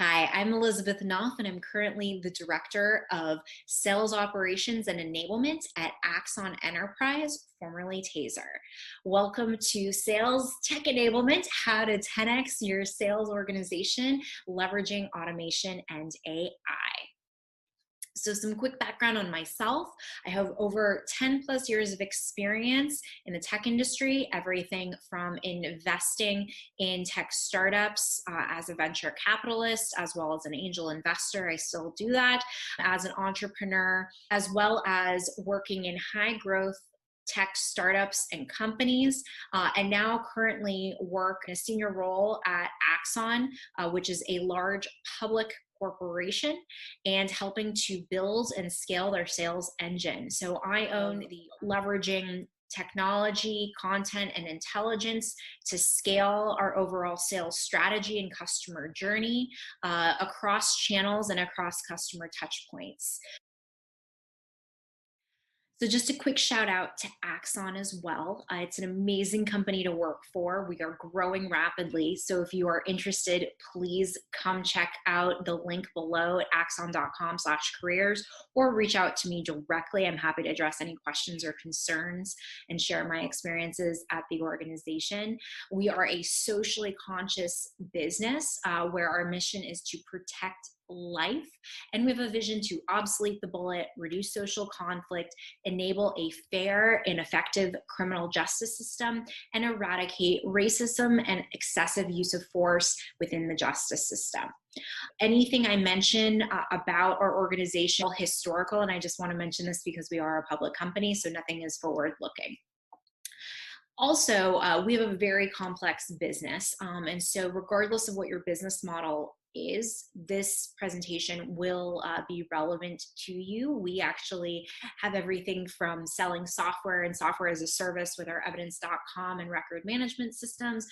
Hi, I'm Elizabeth Knopf, and I'm currently the Director of Sales Operations and Enablement at Axon Enterprise, formerly Taser. Welcome to Sales Tech Enablement, how to 10x your sales organization, leveraging automation and AI. So some quick background on myself. I have over 10 plus years of experience in the tech industry, everything from investing in tech startups as a venture capitalist, as well as an angel investor. I still do that as an entrepreneur, as well as working in high growth tech startups and companies, and now currently work in a senior role at Axon, which is a large public corporation, and helping to build and scale their sales engine. So I own the leveraging technology, content, and intelligence to scale our overall sales strategy and customer journey across channels and across customer touch points. So just a quick shout out to Axon as well. It's an amazing company to work for. We are growing rapidly. So if you are interested, please come check out the link below at axon.com/careers or reach out to me directly. I'm happy to address any questions or concerns and share my experiences at the organization. We are a socially conscious business where our mission is to protect life, and we have a vision to obsolete the bullet, reduce social conflict, enable a fair and effective criminal justice system, and eradicate racism and excessive use of force within the justice system. Anything I mention about our organization is historical, and I just want to mention this because we are a public company, so nothing is forward looking. Also, we have a very complex business, and so regardless of what your business model is, this presentation will be relevant to you. We actually have everything from selling software and software as a service with our evidence.com and record management systems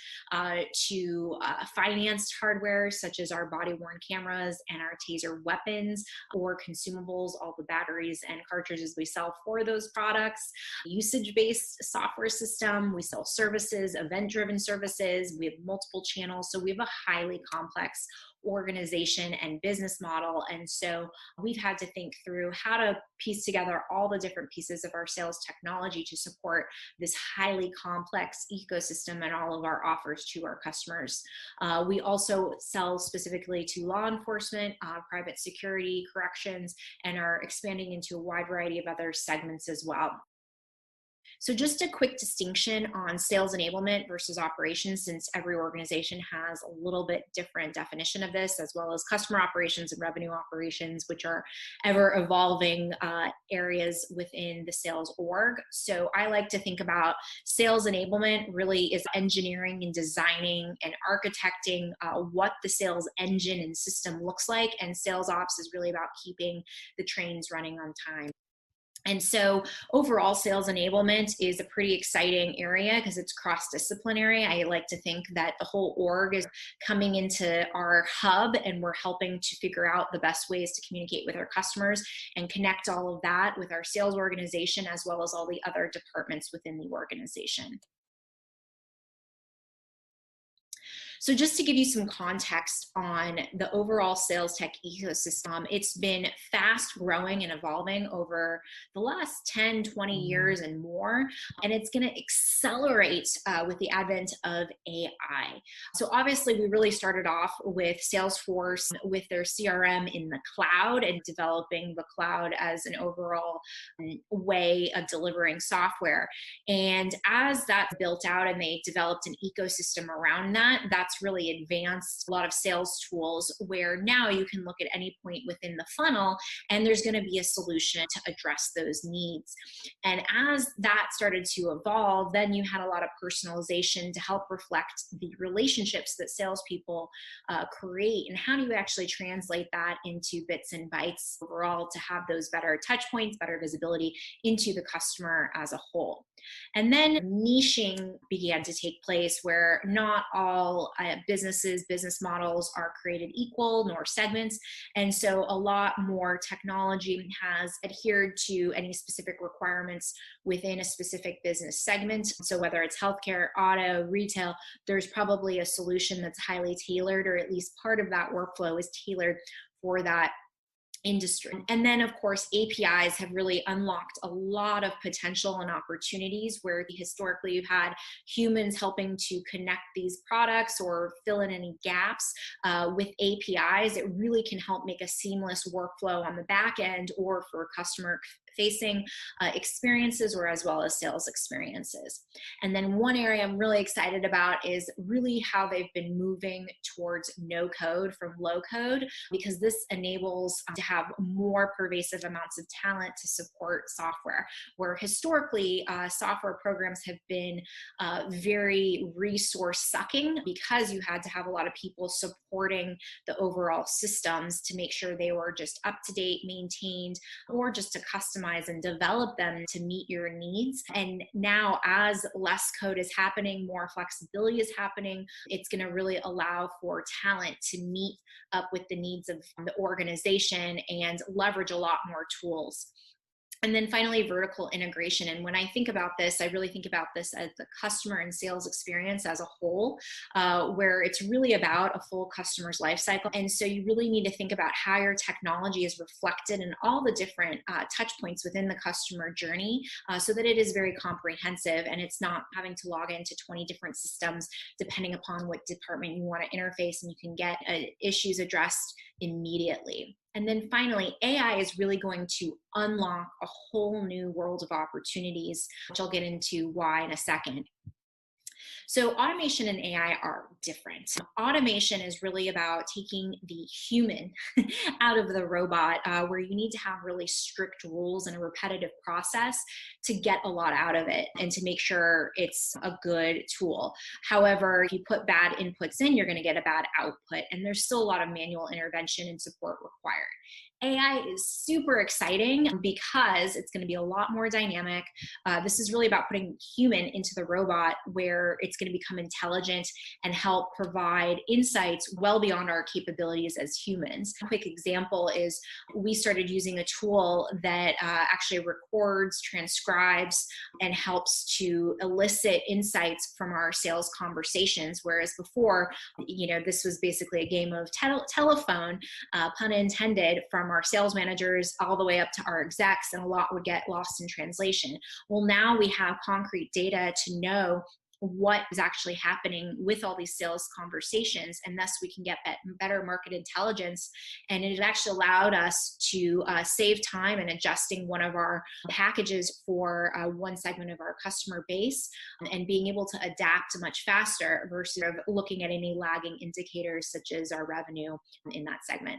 to financed hardware such as our body-worn cameras and our Taser weapons, or consumables, all the batteries and cartridges we sell for those products, usage-based software system. We sell services, event-driven services. We have multiple channels. So we have a highly complex organization and business model. And so we've had to think through how to piece together all the different pieces of our sales technology to support this highly complex ecosystem and all of our offers to our customers. We also sell specifically to law enforcement, private security, corrections, and are expanding into a wide variety of other segments as well. So just a quick distinction on sales enablement versus operations, since every organization has a little bit different definition of this, as well as customer operations and revenue operations, which are ever evolving areas within the sales org. So I like to think about sales enablement really is engineering and designing and architecting what the sales engine and system looks like, and sales ops is really about keeping the trains running on time. And so overall, sales enablement is a pretty exciting area because it's cross-disciplinary. I like to think that the whole org is coming into our hub, and we're helping to figure out the best ways to communicate with our customers and connect all of that with our sales organization, as well as all the other departments within the organization. So just to give you some context on the overall sales tech ecosystem, it's been fast growing and evolving over the last 10, 20 years and more, and it's going to accelerate with the advent of AI. So obviously we really started off with Salesforce with their CRM in the cloud and developing the cloud as an overall way of delivering software. And as that built out and they developed an ecosystem around that, that's really advanced a lot of sales tools where now you can look at any point within the funnel and there's going to be a solution to address those needs. And as that started to evolve, then you had a lot of personalization to help reflect the relationships that salespeople create, and how do you actually translate that into bits and bytes overall to have those better touch points, better visibility into the customer as a whole. And then niching began to take place where not all business models are created equal, nor segments. And so a lot more technology has adhered to any specific requirements within a specific business segment. So whether it's healthcare, auto, retail, there's probably a solution that's highly tailored, or at least part of that workflow is tailored for that industry. And then of course, APIs have really unlocked a lot of potential and opportunities where historically you've had humans helping to connect these products or fill in any gaps. With APIs, it really can help make a seamless workflow on the back end or for customer facing experiences, or as well as sales experiences. And then one area I'm really excited about is really how they've been moving towards no code from low code, because this enables to have more pervasive amounts of talent to support software, where historically software programs have been very resource sucking, because you had to have a lot of people supporting the overall systems to make sure they were just up to date, maintained, or just to customize and develop them to meet your needs. And now, as less code is happening, more flexibility is happening, it's going to really allow for talent to meet up with the needs of the organization and leverage a lot more tools. And then finally, vertical integration. And when I think about this, I really think about this as the customer and sales experience as a whole, where it's really about a full customer's life cycle. And so you really need to think about how your technology is reflected in all the different touch points within the customer journey, so that it is very comprehensive and it's not having to log into 20 different systems depending upon what department you want to interface, and you can get issues addressed immediately. And then finally, AI is really going to unlock a whole new world of opportunities, which I'll get into why in a second. So automation and AI are different. Automation is really about taking the human out of the robot, where you need to have really strict rules and a repetitive process to get a lot out of it and to make sure it's a good tool. However, if you put bad inputs in, you're going to get a bad output, and there's still a lot of manual intervention and support required. AI is super exciting because it's going to be a lot more dynamic. This is really about putting human into the robot, where it's going to become intelligent and help provide insights well beyond our capabilities as humans. A quick example is we started using a tool that actually records, transcribes, and helps to elicit insights from our sales conversations. Whereas before, this was basically a game of telephone, pun intended, from our sales managers all the way up to our execs, and a lot would get lost in translation. Well, now we have concrete data to know what is actually happening with all these sales conversations, and thus we can get better market intelligence. And it actually allowed us to save time in adjusting one of our packages for one segment of our customer base, and being able to adapt much faster versus looking at any lagging indicators such as our revenue in that segment.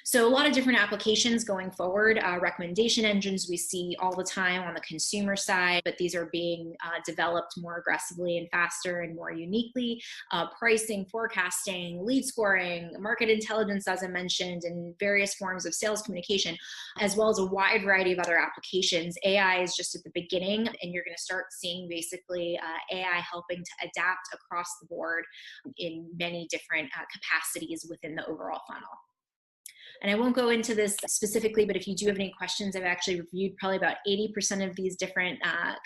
So a lot of different applications going forward. Recommendation engines we see all the time on the consumer side, but these are being developed more aggressively and faster and more uniquely. Pricing, forecasting, lead scoring, market intelligence, as I mentioned, and various forms of sales communication, as well as a wide variety of other applications. AI is just at the beginning, and you're going to start seeing basically AI helping to adapt across the board in many different capacities within the overall funnel. And I won't go into this specifically, but if you do have any questions, I've actually reviewed probably about 80% of these different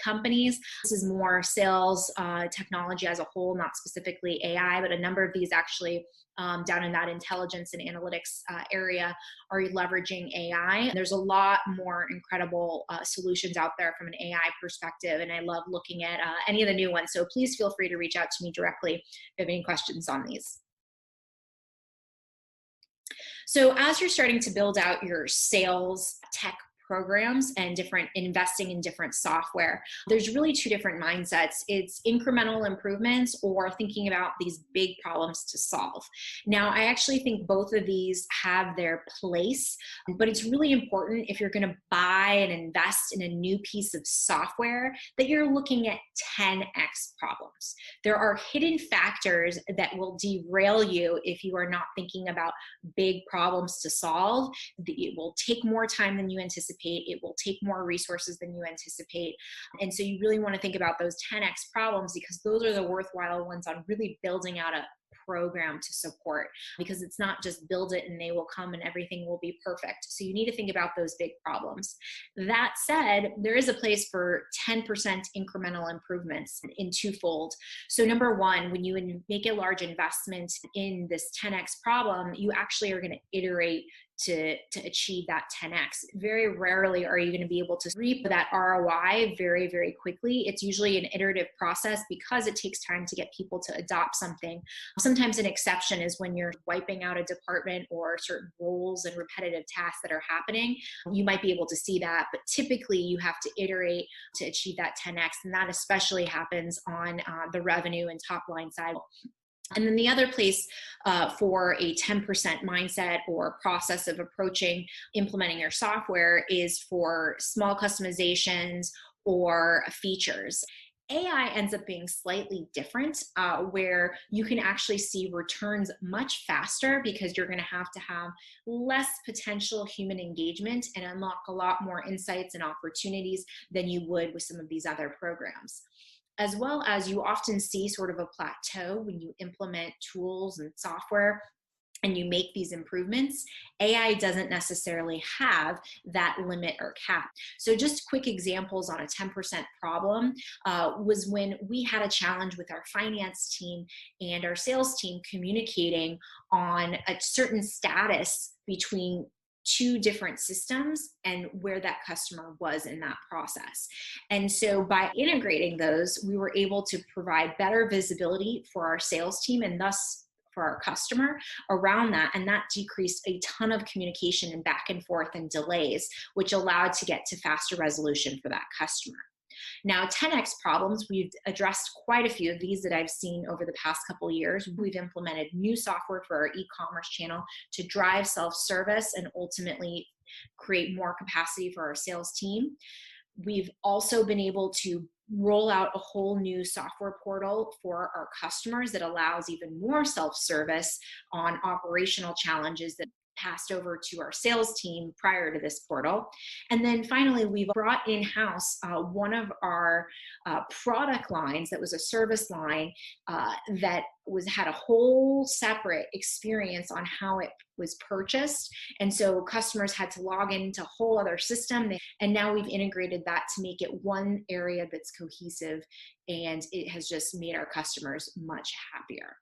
companies. This is more sales technology as a whole, not specifically AI, but a number of these actually down in that intelligence and analytics area are leveraging AI. There's a lot more incredible solutions out there from an AI perspective, and I love looking at any of the new ones. So please feel free to reach out to me directly if you have any questions on these. So as you're starting to build out your sales tech programs and investing in different software, there's really two different mindsets. It's incremental improvements or thinking about these big problems to solve. Now, I actually think both of these have their place, but it's really important if you're going to buy and invest in a new piece of software that you're looking at 10x problems. There are hidden factors that will derail you if you are not thinking about big problems to solve. It will take more time than you anticipate. anticipate. It will take more resources than you anticipate. And so you really want to think about those 10x problems, because those are the worthwhile ones on really building out a program to support, because it's not just build it and they will come and everything will be perfect. So you need to think about those big problems. That said, there is a place for 10% incremental improvements in twofold. So number one, when you make a large investment in this 10x problem, you actually are going to iterate to achieve that 10x. Very rarely are you going to be able to reap that ROI very, very quickly. It's usually an iterative process because it takes time to get people to adopt something. Sometimes an exception is when you're wiping out a department or certain roles and repetitive tasks that are happening. You might be able to see that, but typically you have to iterate to achieve that 10x. And that especially happens on the revenue and top line side. And then the other place for a 10% mindset or process of approaching implementing your software is for small customizations or features. AI ends up being slightly different, where you can actually see returns much faster because you're going to have less potential human engagement and unlock a lot more insights and opportunities than you would with some of these other programs. As well as you often see sort of a plateau when you implement tools and software and you make these improvements. AI doesn't necessarily have that limit or cap. So just quick examples on a 10% problem was when we had a challenge with our finance team and our sales team communicating on a certain status between two different systems and where that customer was in that process. And so by integrating those, we were able to provide better visibility for our sales team and thus for our customer around that. And that decreased a ton of communication and back and forth and delays, which allowed to get to faster resolution for that customer. Now, 10x problems, we've addressed quite a few of these that I've seen over the past couple of years. We've implemented new software for our e-commerce channel to drive self-service and ultimately create more capacity for our sales team. We've also been able to roll out a whole new software portal for our customers that allows even more self-service on operational challenges that passed over to our sales team prior to this portal. And then finally, we've brought in-house one of our product lines that was a service line that had a whole separate experience on how it was purchased. And so customers had to log into a whole other system. And now we've integrated that to make it one area that's cohesive, and it has just made our customers much happier.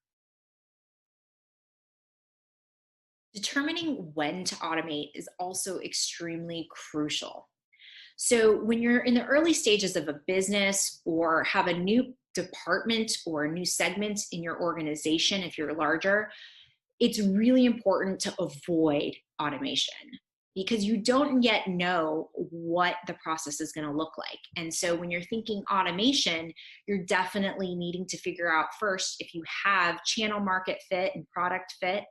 Determining when to automate is also extremely crucial. So when you're in the early stages of a business or have a new department or a new segment in your organization, if you're larger, it's really important to avoid automation because you don't yet know what the process is going to look like. And so when you're thinking automation, you're definitely needing to figure out first if you have channel market fit and product fit,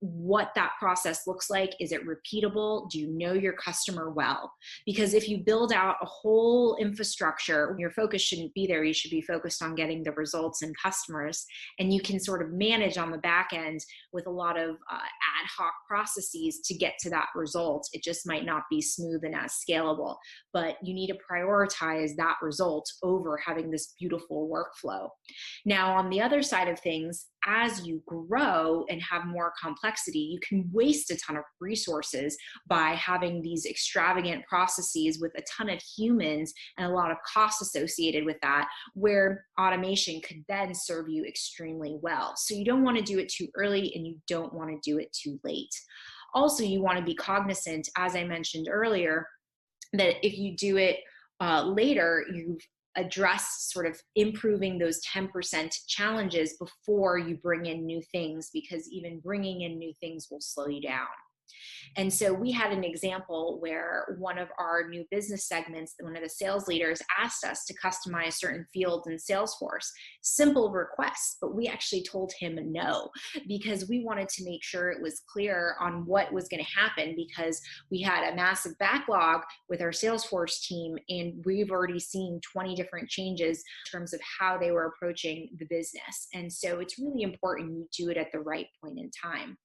what that process looks like. Is it repeatable? Do you know your customer well? Because if you build out a whole infrastructure, your focus shouldn't be there. You should be focused on getting the results and customers, and you can sort of manage on the back end with a lot of ad hoc processes to get to that result. It just might not be smooth and as scalable, but you need to prioritize that result over having this beautiful workflow. Now, on the other side of things, as you grow and have more complexity, you can waste a ton of resources by having these extravagant processes with a ton of humans and a lot of costs associated with that, where automation could then serve you extremely well. So you don't want to do it too early and you don't want to do it too late. Also, you want to be cognizant, as I mentioned earlier, that if you do it later, you've addressed sort of improving those 10% challenges before you bring in new things, because even bringing in new things will slow you down. And so we had an example where one of our new business segments, one of the sales leaders asked us to customize certain fields in Salesforce. Simple requests, but we actually told him no, because we wanted to make sure it was clear on what was going to happen, because we had a massive backlog with our Salesforce team, and we've already seen 20 different changes in terms of how they were approaching the business. And so it's really important you do it at the right point in time.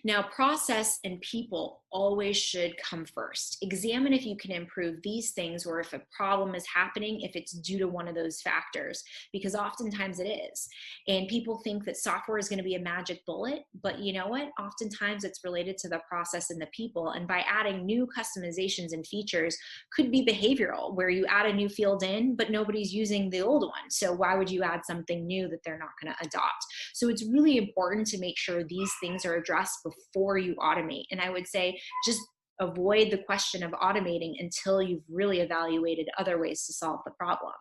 Now, process and people always should come first. Examine if you can improve these things or if a problem is happening, if it's due to one of those factors, because oftentimes it is. And people think that software is going to be a magic bullet, but you know what? Oftentimes it's related to the process and the people. And by adding new customizations and features, could be behavioral, where you add a new field in, but nobody's using the old one. So why would you add something new that they're not going to adopt? So it's really important to make sure these things are addressed before you automate. And I would say just avoid the question of automating until you've really evaluated other ways to solve the problem.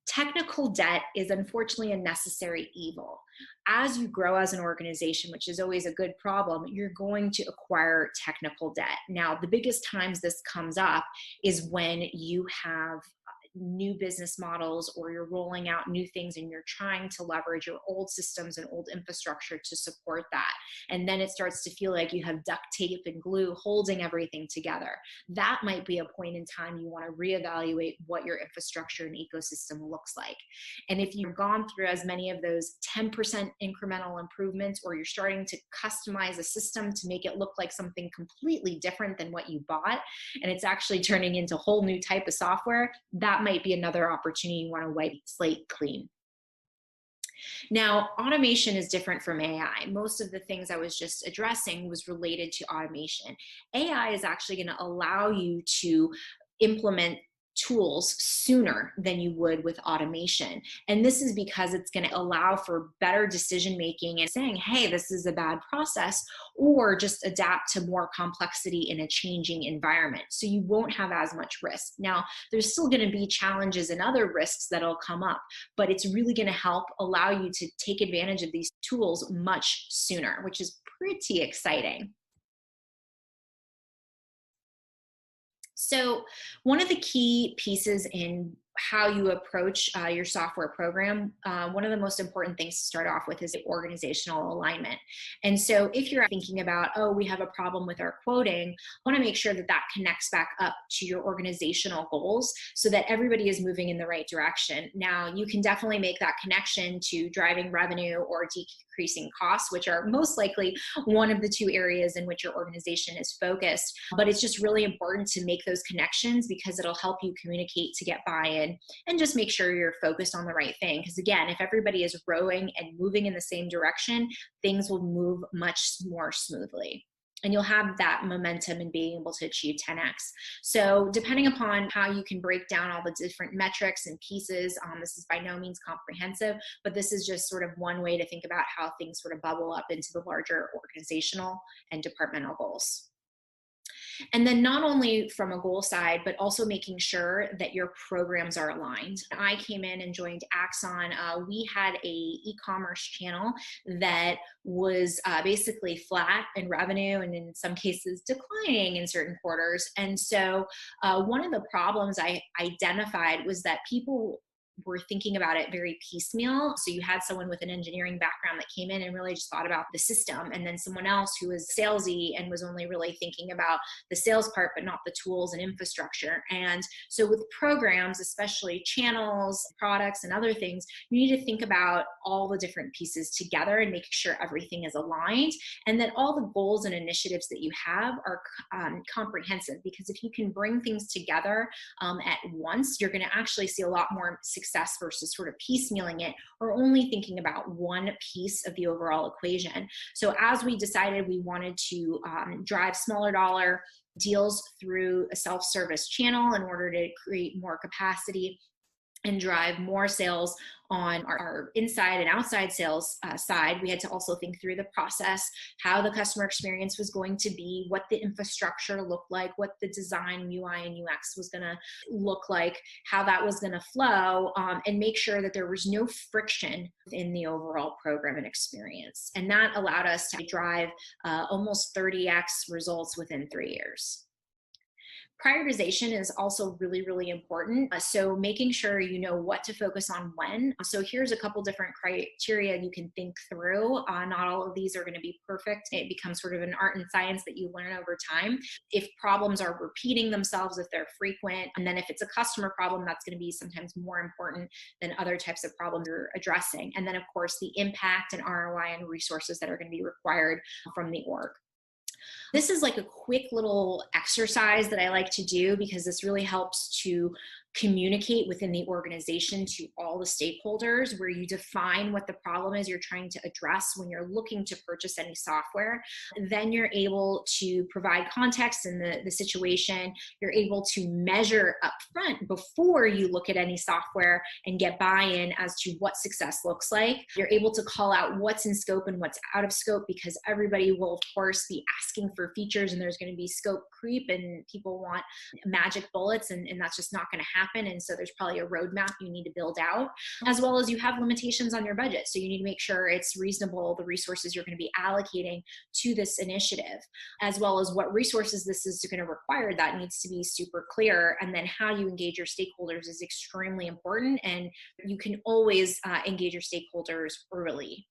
Technical debt is unfortunately a necessary evil. As you grow as an organization, which is always a good problem, you're going to acquire technical debt. Now, the biggest times this comes up is when you have new business models or you're rolling out new things and you're trying to leverage your old systems and old infrastructure to support that. And then it starts to feel like you have duct tape and glue holding everything together. That might be a point in time you want to reevaluate what your infrastructure and ecosystem looks like. And if you've gone through as many of those 10% incremental improvements, or you're starting to customize a system to make it look like something completely different than what you bought, and it's actually turning into a whole new type of software, that might be another opportunity you want to wipe the slate clean. Now, automation is different from AI. Most of the things I was just addressing was related to automation. AI is actually going to allow you to implement tools sooner than you would with automation. And this is because it's going to allow for better decision making and saying, hey, this is a bad process, or just adapt to more complexity in a changing environment. So you won't have as much risk. Now, there's still going to be challenges and other risks that'll come up, but it's really going to help allow you to take advantage of these tools much sooner, which is pretty exciting. So one of the key pieces in how you approach your software program, one of the most important things to start off with is the organizational alignment. And so if you're thinking about, oh, we have a problem with our quoting, I want to make sure that that connects back up to your organizational goals so that everybody is moving in the right direction. Now, you can definitely make that connection to driving revenue or decreasing costs, which are most likely one of the two areas in which your organization is focused. But it's just really important to make those connections because it'll help you communicate to get buy-in and just make sure you're focused on the right thing. Because again, if everybody is rowing and moving in the same direction, things will move much more smoothly. And you'll have that momentum in being able to achieve 10x. So depending upon how you can break down all the different metrics and pieces, this is by no means comprehensive, but this is just sort of one way to think about how things sort of bubble up into the larger organizational and departmental goals. And then not only from a goal side, but also making sure that your programs are aligned. I came in and joined Axon. We had a e-commerce channel that was basically flat in revenue and in some cases declining in certain quarters. And so one of the problems I identified was that people were thinking about it very piecemeal. So you had someone with an engineering background that came in and really just thought about the system, and then someone else who was salesy and was only really thinking about the sales part, but not the tools and infrastructure. And so with programs, especially channels, products, and other things, you need to think about all the different pieces together and making sure everything is aligned and that all the goals and initiatives that you have are comprehensive. Because if you can bring things together at once, you're going to actually see a lot more success versus sort of piecemealing it or only thinking about one piece of the overall equation. So as we decided we wanted to drive smaller dollar deals through a self-service channel in order to create more capacity and drive more sales on our inside and outside sales side, we had to also think through the process, how the customer experience was going to be, what the infrastructure looked like, what the design, UI, and UX was going to look like, how that was going to flow, and make sure that there was no friction in the overall program and experience. And that allowed us to drive almost 30x results within 3 years. Prioritization is also really, really important. So making sure you know what to focus on when. So here's a couple different criteria you can think through. Not all of these are going to be perfect. It becomes sort of an art and science that you learn over time. If problems are repeating themselves, if they're frequent, and then if it's a customer problem, that's going to be sometimes more important than other types of problems you're addressing. And then of course the impact and ROI and resources that are going to be required from the org. This is like a quick little exercise that I like to do because this really helps to communicate within the organization to all the stakeholders, where you define what the problem is you're trying to address when you're looking to purchase any software. Then you're able to provide context in the situation. You're able to measure upfront before you look at any software and get buy-in as to what success looks like. You're able to call out what's in scope and what's out of scope, because everybody will of course be asking for features, and there's going to be scope creep, and people want magic bullets, and that's just not going to happen. And so there's probably a roadmap you need to build out, as well as you have limitations on your budget. So you need to make sure it's reasonable, the resources you're going to be allocating to this initiative, as well as what resources this is going to require. That needs to be super clear. And then how you engage your stakeholders is extremely important. And you can always engage your stakeholders early.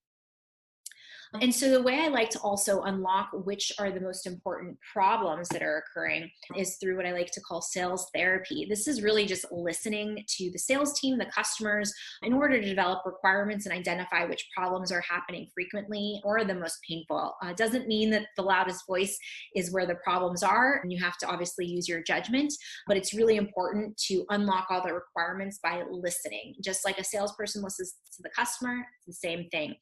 And so the way I like to also unlock which are the most important problems that are occurring is through what I like to call sales therapy. This is really just listening to the sales team, the customers, in order to develop requirements and identify which problems are happening frequently or the most painful. It doesn't mean that the loudest voice is where the problems are, and you have to obviously use your judgment, but it's really important to unlock all the requirements by listening. Just like a salesperson listens to the customer, it's the same thing.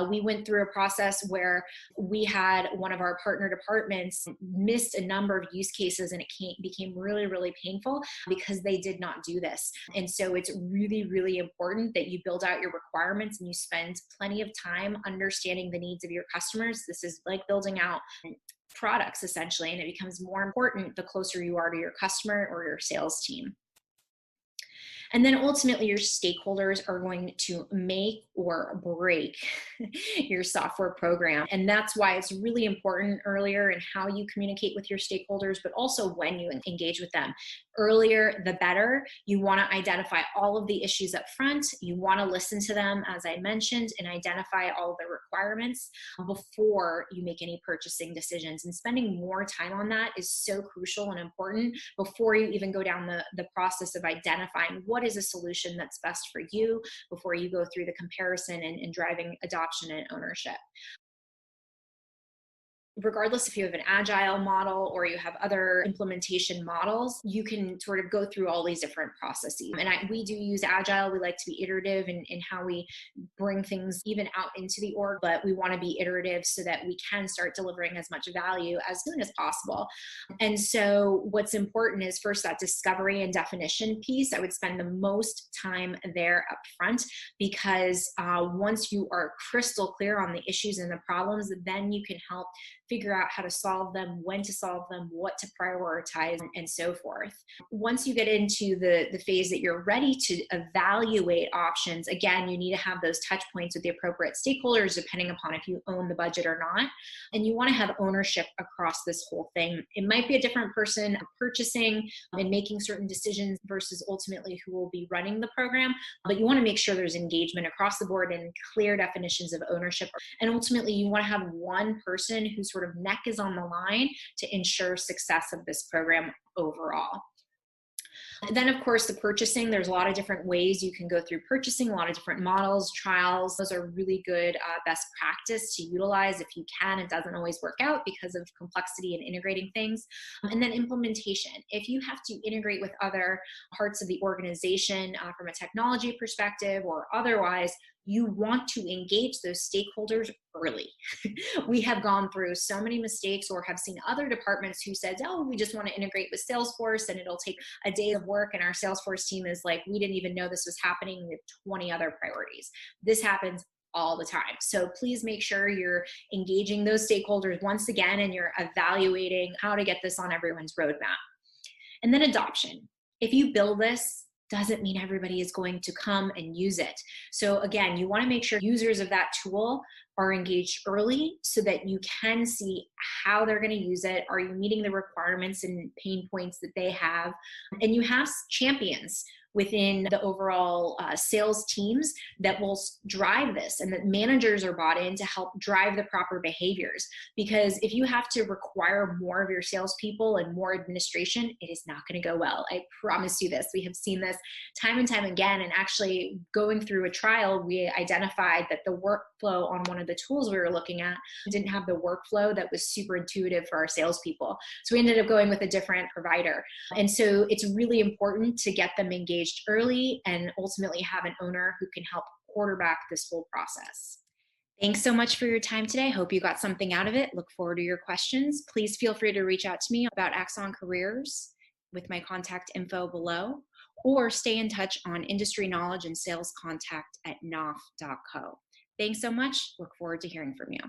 We went through a process where we had one of our partner departments missed a number of use cases, and it became really, really painful because they did not do this. And so it's really, really important that you build out your requirements and you spend plenty of time understanding the needs of your customers. This is like building out products essentially, and it becomes more important the closer you are to your customer or your sales team. And then ultimately your stakeholders are going to make or break your software program. And that's why it's really important earlier in how you communicate with your stakeholders, but also when you engage with them. Earlier, the better. You want to identify all of the issues up front. You want to listen to them, as I mentioned, and identify all the requirements before you make any purchasing decisions. And spending more time on that is so crucial and important before you even go down the process of identifying what is a solution that's best for you before you go through the comparison and driving adoption and ownership. Regardless if you have an agile model or you have other implementation models, you can sort of go through all these different processes. And we do use agile. We like to be iterative in how we bring things even out into the org, but we want to be iterative so that we can start delivering as much value as soon as possible. And so what's important is first that discovery and definition piece. I would spend the most time there up front, because once you are crystal clear on the issues and the problems, then you can help figure out how to solve them, when to solve them, what to prioritize, and so forth. Once you get into the phase that you're ready to evaluate options, again, you need to have those touch points with the appropriate stakeholders, depending upon if you own the budget or not. And you want to have ownership across this whole thing. It might be a different person purchasing and making certain decisions versus ultimately who will be running the program, but you want to make sure there's engagement across the board and clear definitions of ownership. And ultimately, you want to have one person who's sort of neck is on the line to ensure success of this program overall. And then, of course, the purchasing, there's a lot of different ways you can go through purchasing, a lot of different models, trials. Those are really good best practice to utilize if you can. It doesn't always work out because of complexity and integrating things. And then implementation. If you have to integrate with other parts of the organization from a technology perspective or otherwise, you want to engage those stakeholders early. We have gone through so many mistakes, or have seen other departments who said, oh, we just want to integrate with Salesforce and it'll take a day of work. And our Salesforce team is like, we didn't even know this was happening. We have 20 other priorities. This happens all the time. So please make sure you're engaging those stakeholders once again, and you're evaluating how to get this on everyone's roadmap. And then adoption. If you build this, doesn't mean everybody is going to come and use it. So again, you want to make sure users of that tool are engaged early so that you can see how they're going to use it. Are you meeting the requirements and pain points that they have? And you have champions within the overall sales teams that will drive this, and that managers are bought in to help drive the proper behaviors. Because if you have to require more of your salespeople and more administration, it is not going to go well. I promise you this. We have seen this time and time again. And actually, going through a trial, we identified that the workflow on one of the tools we were looking at didn't have the workflow that was super intuitive for our salespeople. So we ended up going with a different provider. And so it's really important to get them engaged early and ultimately have an owner who can help quarterback this whole process. Thanks so much for your time today. Hope you got something out of it. Look forward to your questions. Please feel free to reach out to me about Axon Careers with my contact info below, or stay in touch on industry knowledge and sales contact at knopf.co. Thanks so much. Look forward to hearing from you.